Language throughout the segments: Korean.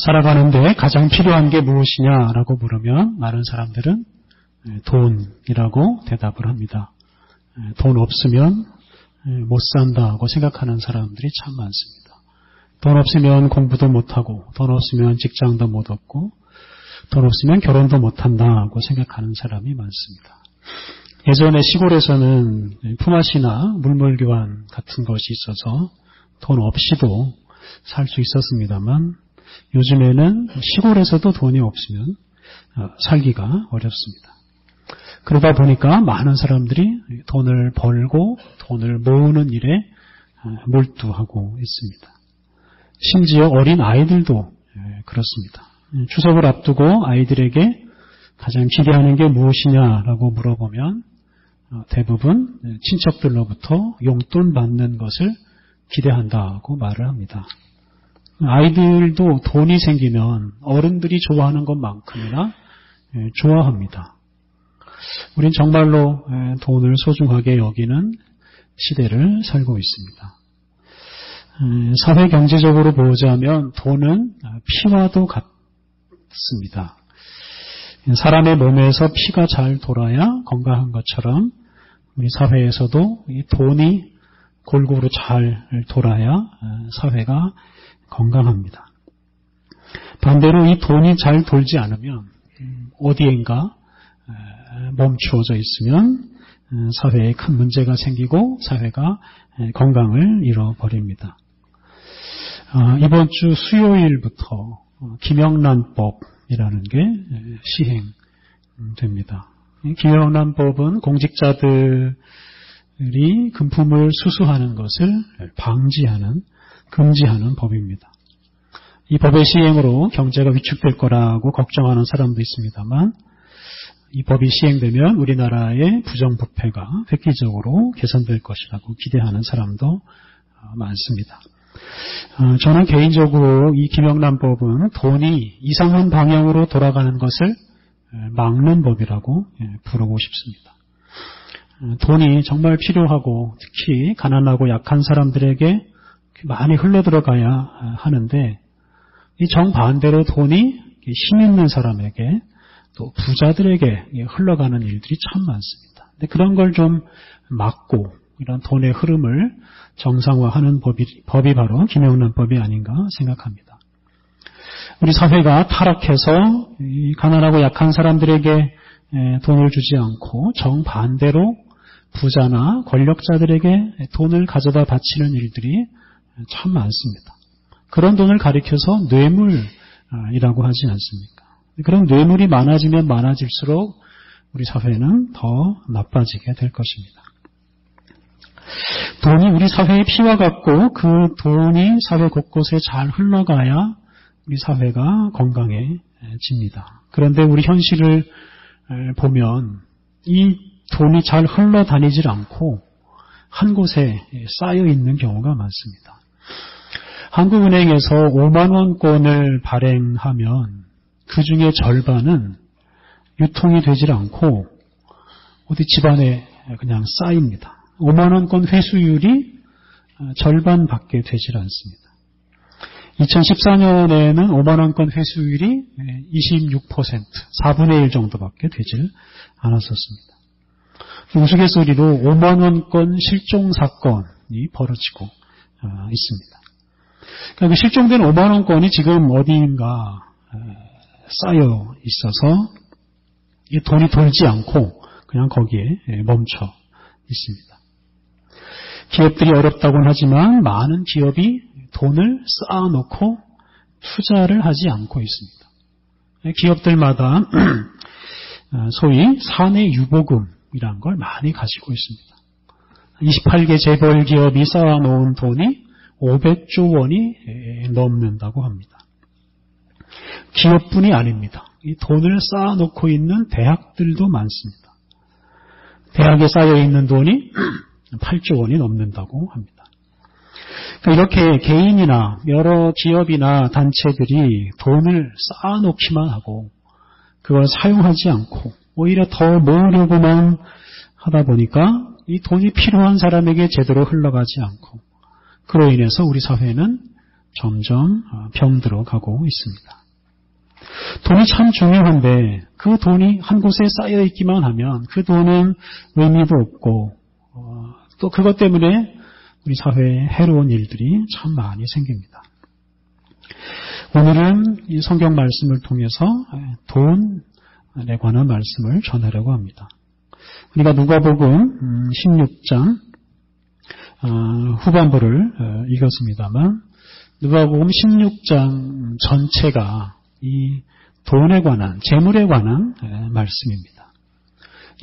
살아가는데 가장 필요한 게 무엇이냐라고 물으면 많은 사람들은 돈이라고 대답을 합니다. 돈 없으면 못 산다고 생각하는 사람들이 참 많습니다. 돈 없으면 공부도 못하고, 돈 없으면 직장도 못 얻고, 돈 없으면 결혼도 못한다고 생각하는 사람이 많습니다. 예전에 시골에서는 품앗이나 물물교환 같은 것이 있어서 돈 없이도 살 수 있었습니다만, 요즘에는 시골에서도 돈이 없으면 살기가 어렵습니다. 그러다 보니까 많은 사람들이 돈을 벌고 돈을 모으는 일에 몰두하고 있습니다. 심지어 어린 아이들도 그렇습니다. 추석을 앞두고 아이들에게 가장 기대하는 게 무엇이냐라고 물어보면 대부분 친척들로부터 용돈 받는 것을 기대한다고 말을 합니다. 아이들도 돈이 생기면 어른들이 좋아하는 것만큼이나 좋아합니다. 우린 정말로 돈을 소중하게 여기는 시대를 살고 있습니다. 사회 경제적으로 보자면 돈은 피와도 같습니다. 사람의 몸에서 피가 잘 돌아야 건강한 것처럼 우리 사회에서도 이 돈이 골고루 잘 돌아야 사회가 건강합니다. 반대로 이 돈이 잘 돌지 않으면 어디엔가 멈추어져 있으면 사회에 큰 문제가 생기고 사회가 건강을 잃어버립니다. 이번 주 수요일부터 김영란법이라는 게 시행됩니다. 김영란법은 공직자들이 금품을 수수하는 것을 방지하는, 금지하는 법입니다. 이 법의 시행으로 경제가 위축될 거라고 걱정하는 사람도 있습니다만, 이 법이 시행되면 우리나라의 부정부패가 획기적으로 개선될 것이라고 기대하는 사람도 많습니다. 저는 개인적으로 이 김영란법은 돈이 이상한 방향으로 돌아가는 것을 막는 법이라고 부르고 싶습니다. 돈이 정말 필요하고 특히 가난하고 약한 사람들에게 많이 흘러들어가야 하는데, 이 정반대로 돈이 힘 있는 사람에게 또 부자들에게 흘러가는 일들이 참 많습니다. 근데 그런 걸 좀 막고 이런 돈의 흐름을 정상화하는 법이 바로 김영란법이 아닌가 생각합니다. 우리 사회가 타락해서 이 가난하고 약한 사람들에게 돈을 주지 않고 정반대로 부자나 권력자들에게 돈을 가져다 바치는 일들이 참 많습니다. 그런 돈을 가리켜서 뇌물이라고 하지 않습니까? 그런 뇌물이 많아지면 많아질수록 우리 사회는 더 나빠지게 될 것입니다. 돈이 우리 사회의 피와 같고 그 돈이 사회 곳곳에 잘 흘러가야 우리 사회가 건강해집니다. 그런데 우리 현실을 보면 이 돈이 잘 흘러다니질 않고 한 곳에 쌓여 있는 경우가 많습니다. 한국은행에서 5만 원권을 발행하면 그 중에 절반은 유통이 되질 않고 어디 집안에 그냥 쌓입니다. 5만 원권 회수율이 절반밖에 되질 않습니다. 2014년에는 5만 원권 회수율이 26%, 4분의 1 정도밖에 되질 않았었습니다. 우스갯소리로 5만 원권 실종 사건이 벌어지고 있습니다. 그러니까 실종된 5만 원권이 지금 어디인가 쌓여 있어서 이 돈이 돌지 않고 그냥 거기에 멈춰 있습니다. 기업들이 어렵다고는 하지만 많은 기업이 돈을 쌓아놓고 투자를 하지 않고 있습니다. 기업들마다 소위 사내 유보금이라는 걸 많이 가지고 있습니다. 28개 재벌 기업이 쌓아놓은 돈이 500조 원이 넘는다고 합니다. 기업뿐이 아닙니다. 이 돈을 쌓아놓고 있는 대학들도 많습니다. 대학에 쌓여있는 돈이 8조 원이 넘는다고 합니다. 그러니까 이렇게 개인이나 여러 기업이나 단체들이 돈을 쌓아놓기만 하고 그걸 사용하지 않고 오히려 더 모으려고만 하다 보니까 이 돈이 필요한 사람에게 제대로 흘러가지 않고 그로 인해서 우리 사회는 점점 병들어 가고 있습니다. 돈이 참 중요한데 그 돈이 한 곳에 쌓여 있기만 하면 그 돈은 의미도 없고 또 그것 때문에 우리 사회에 해로운 일들이 참 많이 생깁니다. 오늘은 이 성경 말씀을 통해서 돈에 관한 말씀을 전하려고 합니다. 우리가 누가복음 16장 후반부를 읽었습니다만 누가복음 16장 전체가 이 돈에 관한, 재물에 관한 말씀입니다.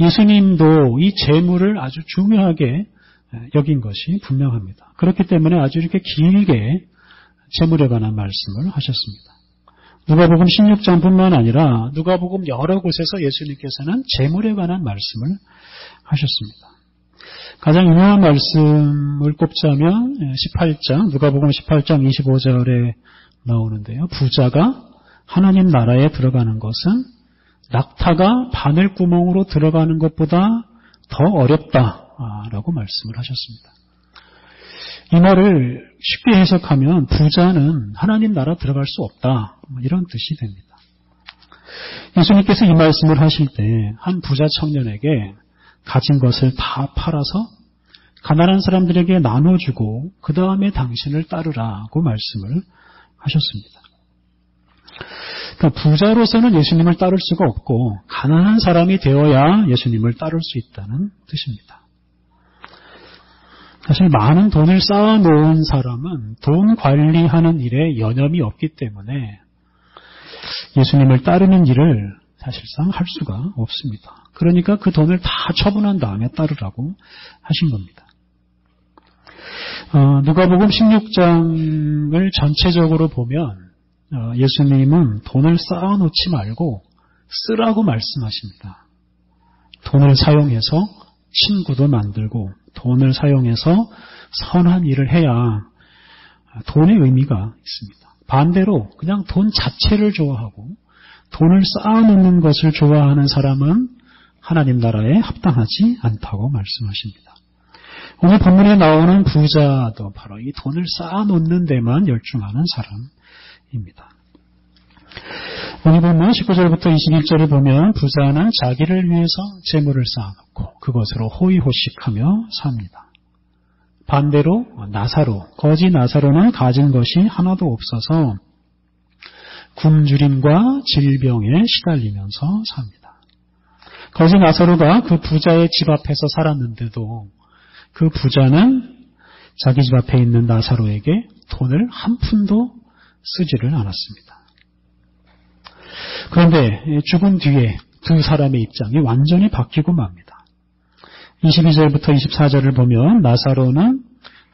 예수님도 이 재물을 아주 중요하게 여긴 것이 분명합니다. 그렇기 때문에 아주 이렇게 길게 재물에 관한 말씀을 하셨습니다. 누가복음 16장뿐만 아니라 누가복음 여러 곳에서 예수님께서는 재물에 관한 말씀을 하셨습니다. 가장 유명한 말씀을 꼽자면 18장, 누가복음 18장 25절에 나오는데요. 부자가 하나님 나라에 들어가는 것은 낙타가 바늘구멍으로 들어가는 것보다 더 어렵다라고 말씀을 하셨습니다. 이 말을 쉽게 해석하면 부자는 하나님 나라 들어갈 수 없다, 이런 뜻이 됩니다. 예수님께서 이 말씀을 하실 때 한 부자 청년에게 가진 것을 다 팔아서 가난한 사람들에게 나눠주고 그 다음에 당신을 따르라고 말씀을 하셨습니다. 그러니까 부자로서는 예수님을 따를 수가 없고 가난한 사람이 되어야 예수님을 따를 수 있다는 뜻입니다. 사실 많은 돈을 쌓아놓은 사람은 돈 관리하는 일에 여념이 없기 때문에 예수님을 따르는 일을 사실상 할 수가 없습니다. 그러니까 그 돈을 다 처분한 다음에 따르라고 하신 겁니다. 누가복음 16장을 전체적으로 보면 예수님은 돈을 쌓아놓지 말고 쓰라고 말씀하십니다. 돈을 사용해서 친구도 만들고 돈을 사용해서 선한 일을 해야 돈의 의미가 있습니다. 반대로 그냥 돈 자체를 좋아하고 돈을 쌓아놓는 것을 좋아하는 사람은 하나님 나라에 합당하지 않다고 말씀하십니다. 오늘 본문에 나오는 부자도 바로 이 돈을 쌓아놓는 데만 열중하는 사람입니다. 오늘 본문 19절부터 21절을 보면 부자는 자기를 위해서 재물을 쌓아놓고 그것으로 호의호식하며 삽니다. 반대로 거지 나사로는 가진 것이 하나도 없어서 굶주림과 질병에 시달리면서 삽니다. 거지 나사로가 그 부자의 집 앞에서 살았는데도 그 부자는 자기 집 앞에 있는 나사로에게 돈을 한 푼도 쓰지를 않았습니다. 그런데 죽은 뒤에 두 사람의 입장이 완전히 바뀌고 맙니다. 22절부터 24절을 보면 나사로는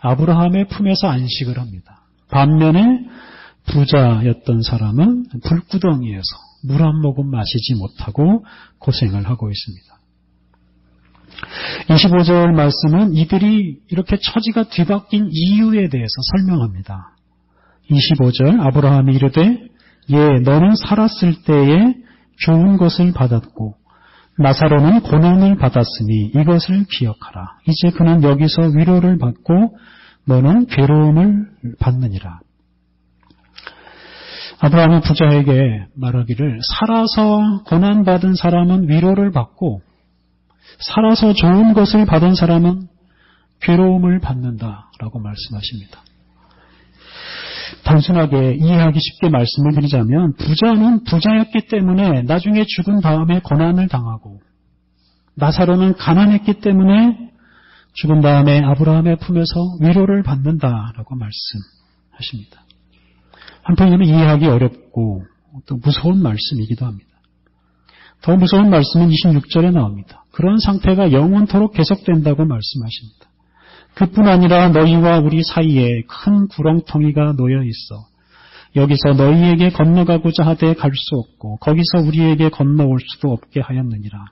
아브라함의 품에서 안식을 합니다. 반면에 부자였던 사람은 불구덩이에서 물 한 모금 마시지 못하고 고생을 하고 있습니다. 25절 말씀은 이들이 이렇게 처지가 뒤바뀐 이유에 대해서 설명합니다. 25절 아브라함이 이르되 너는 살았을 때에 좋은 것을 받았고 나사로는 고난을 받았으니 이것을 기억하라. 이제 그는 여기서 위로를 받고 너는 괴로움을 받느니라. 아브라함이 부자에게 말하기를 살아서 고난받은 사람은 위로를 받고 살아서 좋은 것을 받은 사람은 괴로움을 받는다라고 말씀하십니다. 단순하게 이해하기 쉽게 말씀을 드리자면 부자는 부자였기 때문에 나중에 죽은 다음에 고난을 당하고 나사로는 가난했기 때문에 죽은 다음에 아브라함의 품에서 위로를 받는다라고 말씀하십니다. 한편으로는 이해하기 어렵고 또 무서운 말씀이기도 합니다. 더 무서운 말씀은 26절에 나옵니다. 그런 상태가 영원토록 계속된다고 말씀하십니다. 그뿐 아니라 너희와 우리 사이에 큰 구렁텅이가 놓여 있어 여기서 너희에게 건너가고자 하되 갈 수 없고 거기서 우리에게 건너올 수도 없게 하였느니라.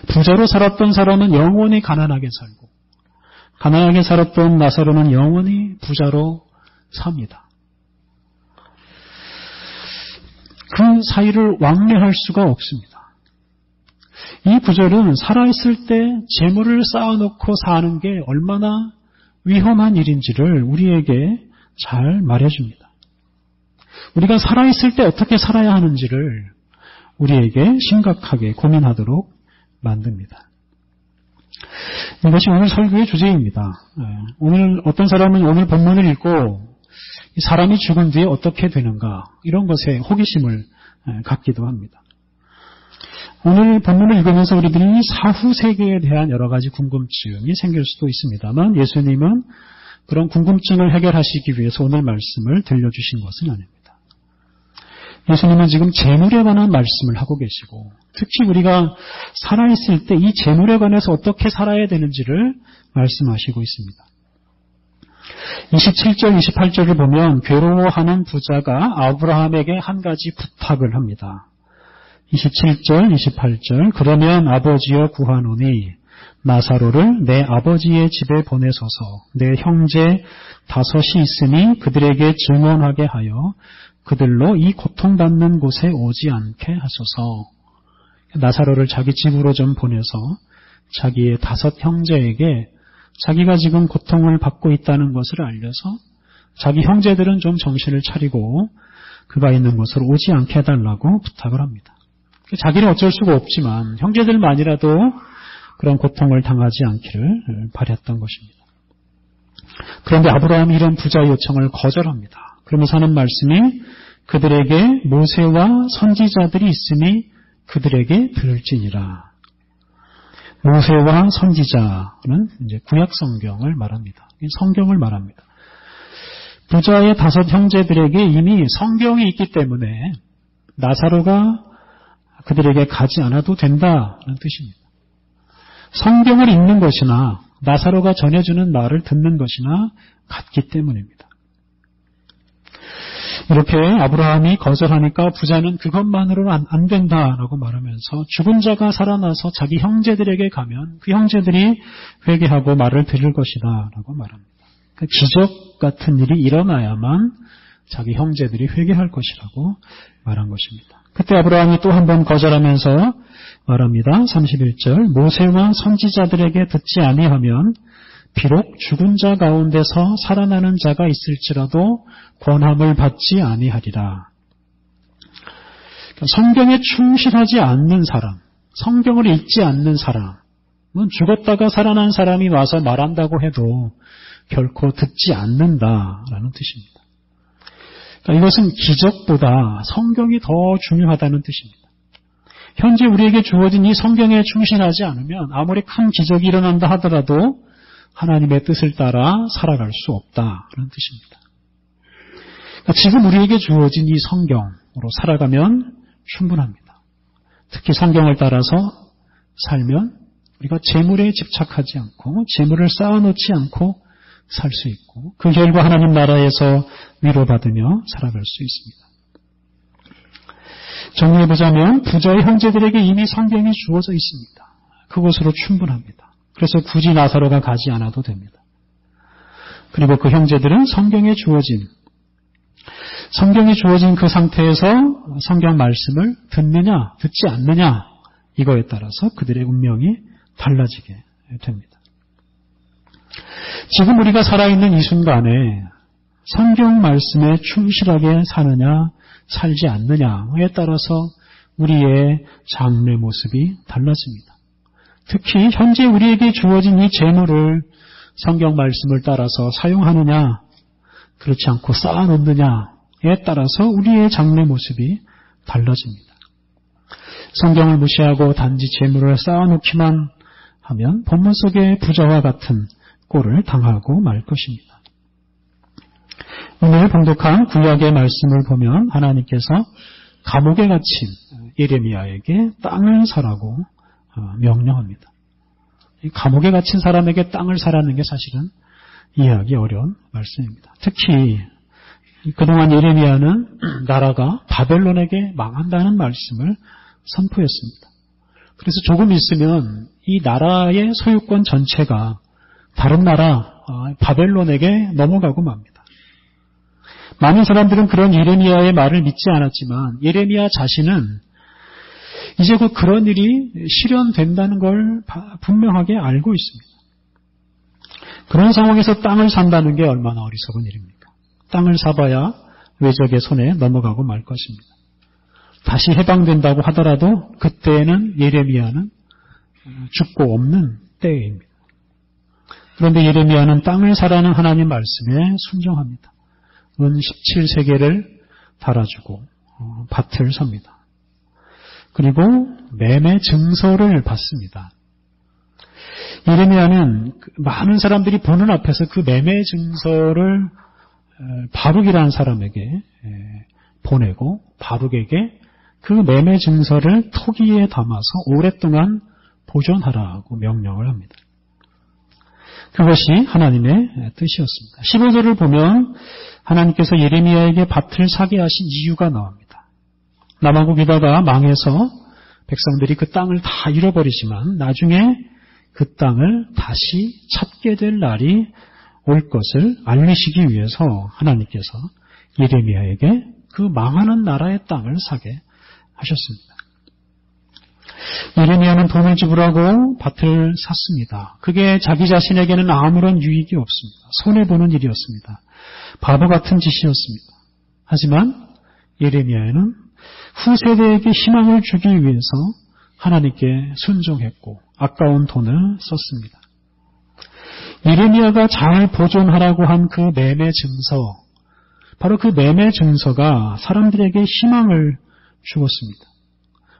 부자로 살았던 사람은 영원히 가난하게 살고 가난하게 살았던 나사로는 영원히 부자로 삽니다. 그 사이를 왕래할 수가 없습니다. 이 구절은 살아있을 때 재물을 쌓아놓고 사는 게 얼마나 위험한 일인지를 우리에게 잘 말해줍니다. 우리가 살아있을 때 어떻게 살아야 하는지를 우리에게 심각하게 고민하도록 만듭니다. 이것이 오늘 설교의 주제입니다. 오늘 어떤 사람은 오늘 본문을 읽고 사람이 죽은 뒤에 어떻게 되는가 이런 것에 호기심을 갖기도 합니다. 오늘 본문을 읽으면서 우리들이 사후 세계에 대한 여러 가지 궁금증이 생길 수도 있습니다만 예수님은 그런 궁금증을 해결하시기 위해서 오늘 말씀을 들려주신 것은 아닙니다. 예수님은 지금 재물에 관한 말씀을 하고 계시고 특히 우리가 살아있을 때 이 재물에 관해서 어떻게 살아야 되는지를 말씀하시고 있습니다. 27절, 28절을 보면 괴로워하는 부자가 아브라함에게 한 가지 부탁을 합니다. 27절, 28절 그러면 아버지여 구하노니 나사로를 내 아버지의 집에 보내소서 내 형제 5이 있으니 그들에게 증언하게 하여 그들로 이 고통받는 곳에 오지 않게 하소서. 나사로를 자기 집으로 좀 보내서 자기의 5 형제에게 자기가 지금 고통을 받고 있다는 것을 알려서 자기 형제들은 좀 정신을 차리고 그가 있는 곳으로 오지 않게 해달라고 부탁을 합니다. 자기는 어쩔 수가 없지만 형제들만이라도 그런 고통을 당하지 않기를 바랬던 것입니다. 그런데 아브라함이 이런 부자의 요청을 거절합니다. 그러면서 하는 말씀이 그들에게 모세와 선지자들이 있으니 그들에게 들을지니라. 모세와 선지자는 이제 구약 성경을 말합니다. 성경을 말합니다. 부자의 5 형제들에게 이미 성경이 있기 때문에 나사로가 그들에게 가지 않아도 된다는 뜻입니다. 성경을 읽는 것이나 나사로가 전해주는 말을 듣는 것이나 같기 때문입니다. 이렇게 아브라함이 거절하니까 부자는 그것만으로는 안 된다라고 말하면서 죽은 자가 살아나서 자기 형제들에게 가면 그 형제들이 회개하고 말을 들을 것이다 라고 말합니다. 그 기적 같은 일이 일어나야만 자기 형제들이 회개할 것이라고 말한 것입니다. 그때 아브라함이 또 한 번 거절하면서 말합니다. 31절 모세와 선지자들에게 듣지 아니하면 비록 죽은 자 가운데서 살아나는 자가 있을지라도 권함을 받지 아니하리라. 성경에 충실하지 않는 사람, 성경을 읽지 않는 사람은 죽었다가 살아난 사람이 와서 말한다고 해도 결코 듣지 않는다라는 뜻입니다. 그러니까 이것은 기적보다 성경이 더 중요하다는 뜻입니다. 현재 우리에게 주어진 이 성경에 충실하지 않으면 아무리 큰 기적이 일어난다 하더라도 하나님의 뜻을 따라 살아갈 수 없다는 뜻입니다. 그러니까 지금 우리에게 주어진 이 성경으로 살아가면 충분합니다. 특히 성경을 따라서 살면 우리가 재물에 집착하지 않고 재물을 쌓아놓지 않고 살 수 있고 그 결과 하나님 나라에서 위로받으며 살아갈 수 있습니다. 정리해보자면 부자의 형제들에게 이미 성경이 주어져 있습니다. 그것으로 충분합니다. 그래서 굳이 나사로가 가지 않아도 됩니다. 그리고 그 형제들은 성경에 주어진 그 상태에서 성경 말씀을 듣느냐 듣지 않느냐 이거에 따라서 그들의 운명이 달라지게 됩니다. 지금 우리가 살아있는 이 순간에 성경 말씀에 충실하게 사느냐 살지 않느냐에 따라서 우리의 장래 모습이 달라집니다. 특히 현재 우리에게 주어진 이 재물을 성경 말씀을 따라서 사용하느냐 그렇지 않고 쌓아놓느냐에 따라서 우리의 장래 모습이 달라집니다. 성경을 무시하고 단지 재물을 쌓아놓기만 하면 본문 속의 부자와 같은 꼴을 당하고 말 것입니다. 오늘 봉독한 구약의 말씀을 보면 하나님께서 감옥에 갇힌 예레미야에게 땅을 사라고 명령합니다. 감옥에 갇힌 사람에게 땅을 사라는 게 사실은 이해하기 어려운 말씀입니다. 특히 그동안 예레미야는 나라가 바벨론에게 망한다는 말씀을 선포했습니다. 그래서 조금 있으면 이 나라의 소유권 전체가 다른 나라 바벨론에게 넘어가고 맙니다. 많은 사람들은 그런 예레미야의 말을 믿지 않았지만 예레미야 자신은 이제 곧 그런 일이 실현된다는 걸 분명하게 알고 있습니다. 그런 상황에서 땅을 산다는 게 얼마나 어리석은 일입니까? 땅을 사봐야 외적의 손에 넘어가고 말 것입니다. 다시 해방된다고 하더라도 그때에는 예레미야는 죽고 없는 때입니다. 그런데 예레미야는 땅을 사라는 하나님 말씀에 순종합니다. 은 17세계를 달아주고 밭을 삽니다. 그리고 매매 증서를 받습니다. 예레미야는 많은 사람들이 보는 앞에서 그 매매 증서를 바룩이라는 사람에게 보내고 바룩에게 그 매매 증서를 토기에 담아서 오랫동안 보존하라고 명령을 합니다. 그것이 하나님의 뜻이었습니다. 15절을 보면 하나님께서 예레미야에게 밭을 사게 하신 이유가 나옵니다. 남아국 유다가 망해서 백성들이 그 땅을 다 잃어버리지만 나중에 그 땅을 다시 찾게 될 날이 올 것을 알리시기 위해서 하나님께서 예레미야에게 그 망하는 나라의 땅을 사게 하셨습니다. 예레미야는 돈을 지불하고 밭을 샀습니다. 그게 자기 자신에게는 아무런 유익이 없습니다. 손해보는 일이었습니다. 바보 같은 짓이었습니다. 하지만 예레미야는 후세대에게 희망을 주기 위해서 하나님께 순종했고 아까운 돈을 썼습니다. 예레미야가 잘 보존하라고 한 그 매매 증서, 바로 그 매매 증서가 사람들에게 희망을 주었습니다.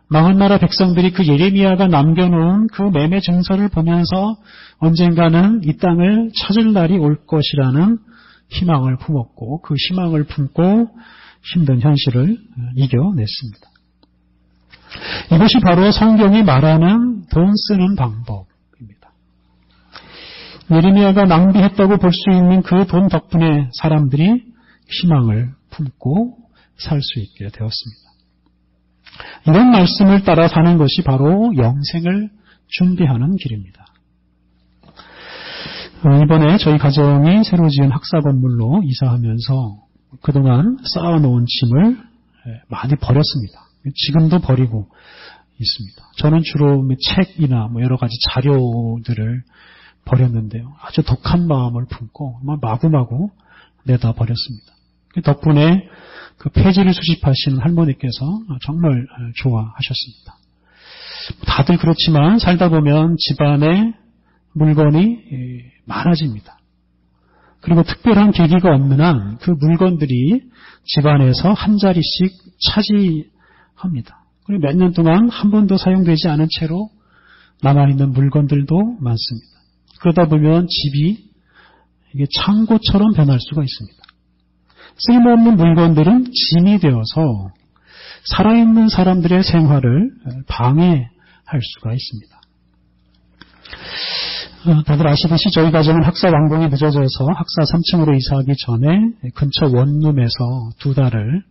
망한 나라 백성들이 그 예레미야가 남겨놓은 그 매매 증서를 보면서 언젠가는 이 땅을 찾을 날이 올 것이라는 희망을 품었고 그 희망을 품고 힘든 현실을 이겨냈습니다. 이것이 바로 성경이 말하는 돈 쓰는 방법입니다. 예레미야가 낭비했다고 볼 수 있는 그 돈 덕분에 사람들이 희망을 품고 살 수 있게 되었습니다. 이런 말씀을 따라 사는 것이 바로 영생을 준비하는 길입니다. 이번에 저희 가정이 새로 지은 학사 건물로 이사하면서 그동안 쌓아놓은 짐을 많이 버렸습니다. 지금도 버리고 있습니다. 저는 주로 책이나 여러 가지 자료들을 버렸는데요. 아주 독한 마음을 품고 마구마구 내다 버렸습니다. 덕분에 그 폐지를 수집하시는 할머니께서 정말 좋아하셨습니다. 다들 그렇지만 살다 보면 집안에 물건이 많아집니다. 그리고 특별한 계기가 없는 한 그 물건들이 집안에서 한 자리씩 차지합니다. 그리고 몇 년 동안 한 번도 사용되지 않은 채로 남아있는 물건들도 많습니다. 그러다 보면 집이 이게 창고처럼 변할 수가 있습니다. 쓸모없는 물건들은 짐이 되어서 살아있는 사람들의 생활을 방해할 수가 있습니다. 다들 아시듯이 저희 가정은 학사 완공이 늦어져서 학사 3층으로 이사하기 전에 근처 원룸에서 2달을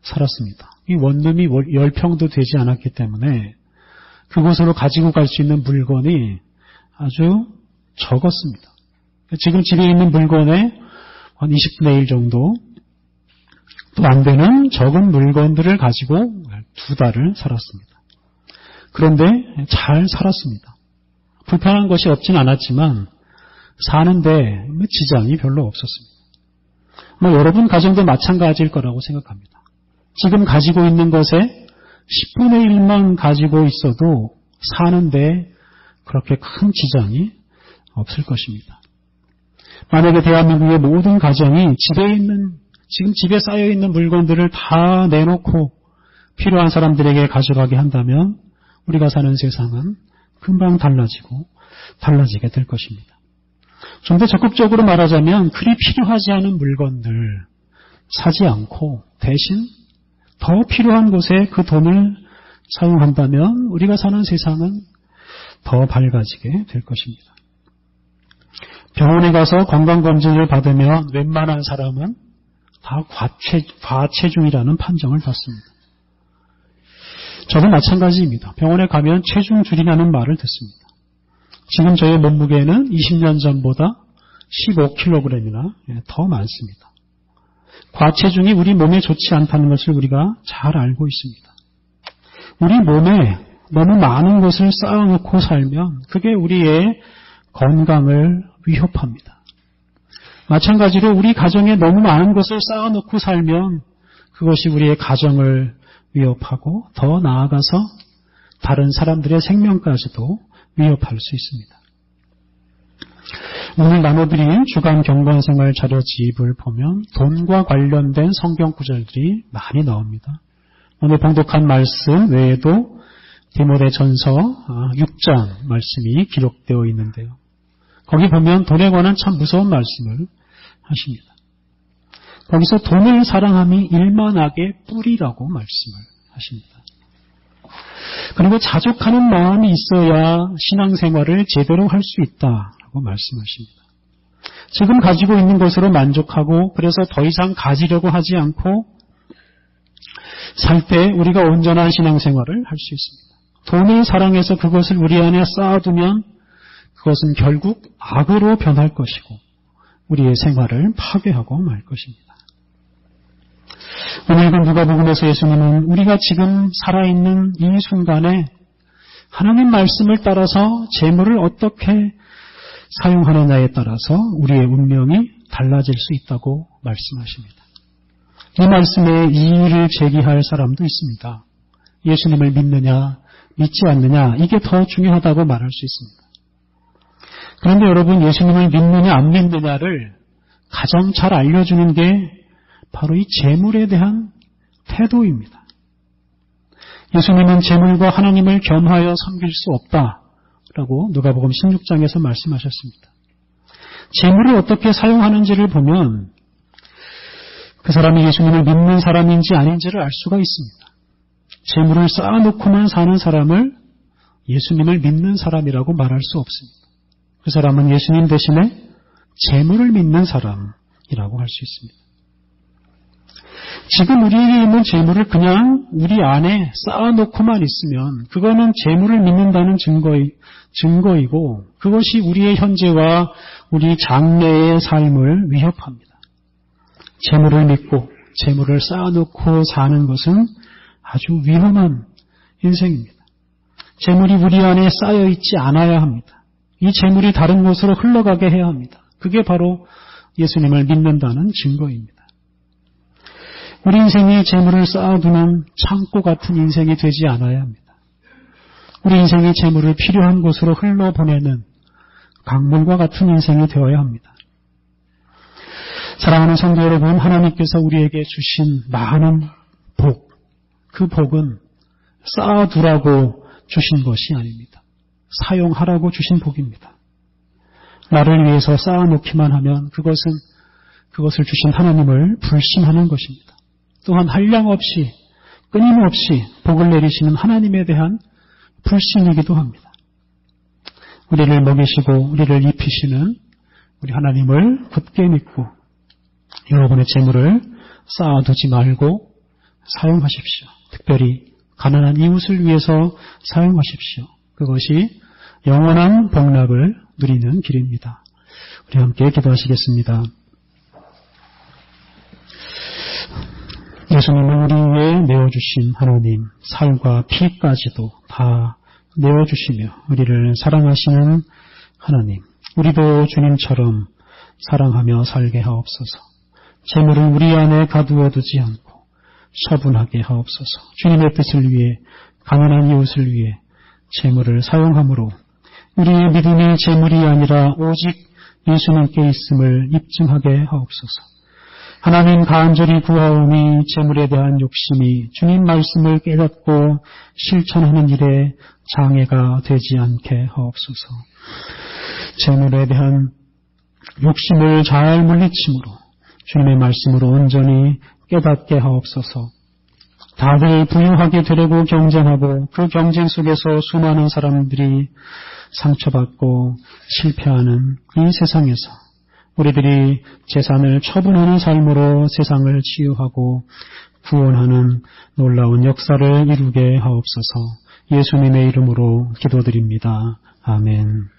살았습니다. 이 원룸이 10평도 되지 않았기 때문에 그곳으로 가지고 갈 수 있는 물건이 아주 적었습니다. 지금 집에 있는 물건의 한 20분의 1 정도 또 안 되는 적은 물건들을 가지고 2달을 살았습니다. 그런데 잘 살았습니다. 불편한 것이 없진 않았지만 사는데 지장이 별로 없었습니다. 여러분 가정도 마찬가지일 거라고 생각합니다. 지금 가지고 있는 것에 10분의 1만 가지고 있어도 사는데 그렇게 큰 지장이 없을 것입니다. 만약에 대한민국의 모든 가정이 지금 집에 쌓여있는 물건들을 다 내놓고 필요한 사람들에게 가져가게 한다면 우리가 사는 세상은 금방 달라지게 될 것입니다. 좀 더 적극적으로 말하자면 그리 필요하지 않은 물건들 사지 않고 대신 더 필요한 곳에 그 돈을 사용한다면 우리가 사는 세상은 더 밝아지게 될 것입니다. 병원에 가서 건강검진을 받으면 웬만한 사람은 다 과체중이라는 판정을 받습니다. 저도 마찬가지입니다. 병원에 가면 체중 줄이라는 말을 듣습니다. 지금 저의 몸무게는 20년 전보다 15kg이나 더 많습니다. 과체중이 우리 몸에 좋지 않다는 것을 우리가 잘 알고 있습니다. 우리 몸에 너무 많은 것을 쌓아놓고 살면 그게 우리의 건강을 위협합니다. 마찬가지로 우리 가정에 너무 많은 것을 쌓아놓고 살면 그것이 우리의 가정을 위협하고 더 나아가서 다른 사람들의 생명까지도 위협할 수 있습니다. 오늘 나눠드린 주간 경건생활 자료집을 보면 돈과 관련된 성경 구절들이 많이 나옵니다. 오늘 봉독한 말씀 외에도 디모데전서 6장 말씀이 기록되어 있는데요. 거기 보면 돈에 관한 참 무서운 말씀을 하십니다. 거기서 돈을 사랑함이 일만하게 뿌리라고 말씀을 하십니다. 그리고 자족하는 마음이 있어야 신앙생활을 제대로 할 수 있다라고 말씀하십니다. 지금 가지고 있는 것으로 만족하고 그래서 더 이상 가지려고 하지 않고 살 때 우리가 온전한 신앙생활을 할 수 있습니다. 돈을 사랑해서 그것을 우리 안에 쌓아두면 그것은 결국 악으로 변할 것이고 우리의 생활을 파괴하고 말 것입니다. 오늘 본 누가복음에서 예수님은 우리가 지금 살아있는 이 순간에 하나님 말씀을 따라서 재물을 어떻게 사용하느냐에 따라서 우리의 운명이 달라질 수 있다고 말씀하십니다. 이 말씀에 이의를 제기할 사람도 있습니다. 예수님을 믿느냐 믿지 않느냐 이게 더 중요하다고 말할 수 있습니다. 그런데 여러분 예수님을 믿느냐 안 믿느냐를 가장 잘 알려주는 게 바로 이 재물에 대한 태도입니다. 예수님은 재물과 하나님을 겸하여 섬길 수 없다라고 누가복음 16장에서 말씀하셨습니다. 재물을 어떻게 사용하는지를 보면 그 사람이 예수님을 믿는 사람인지 아닌지를 알 수가 있습니다. 재물을 쌓아놓고만 사는 사람을 예수님을 믿는 사람이라고 말할 수 없습니다. 그 사람은 예수님 대신에 재물을 믿는 사람이라고 할 수 있습니다. 지금 우리에게 있는 재물을 그냥 우리 안에 쌓아놓고만 있으면 그거는 재물을 믿는다는 증거이고 그것이 우리의 현재와 우리 장래의 삶을 위협합니다. 재물을 믿고 재물을 쌓아놓고 사는 것은 아주 위험한 인생입니다. 재물이 우리 안에 쌓여있지 않아야 합니다. 이 재물이 다른 곳으로 흘러가게 해야 합니다. 그게 바로 예수님을 믿는다는 증거입니다. 우리 인생이 재물을 쌓아두는 창고 같은 인생이 되지 않아야 합니다. 우리 인생이 재물을 필요한 곳으로 흘러보내는 강물과 같은 인생이 되어야 합니다. 사랑하는 성도 여러분, 하나님께서 우리에게 주신 많은 복, 그 복은 쌓아두라고 주신 것이 아닙니다. 사용하라고 주신 복입니다. 나를 위해서 쌓아놓기만 하면 그것을 주신 하나님을 불신하는 것입니다. 또한 한량없이 끊임없이 복을 내리시는 하나님에 대한 불신이기도 합니다. 우리를 먹이시고 우리를 입히시는 우리 하나님을 굳게 믿고 여러분의 재물을 쌓아두지 말고 사용하십시오. 특별히 가난한 이웃을 위해서 사용하십시오. 그것이 영원한 복락을 누리는 길입니다. 우리 함께 기도하시겠습니다. 예수님은 우리 위해 내어주신 하나님, 살과 피까지도 다 내어주시며 우리를 사랑하시는 하나님, 우리도 주님처럼 사랑하며 살게 하옵소서. 재물을 우리 안에 가두어 두지 않고 처분하게 하옵소서. 주님의 뜻을 위해, 가난한 이웃을 위해 재물을 사용함으로 우리의 믿음이 재물이 아니라 오직 예수님께 있음을 입증하게 하옵소서. 하나님 간절히 구하오니 재물에 대한 욕심이 주님 말씀을 깨닫고 실천하는 일에 장애가 되지 않게 하옵소서. 재물에 대한 욕심을 잘 물리침으로 주님의 말씀으로 온전히 깨닫게 하옵소서. 다들 부유하게 되려고 경쟁하고 그 경쟁 속에서 수많은 사람들이 상처받고 실패하는 이 세상에서 우리들이 재산을 처분하는 삶으로 세상을 치유하고 구원하는 놀라운 역사를 이루게 하옵소서. 예수님의 이름으로 기도드립니다. 아멘.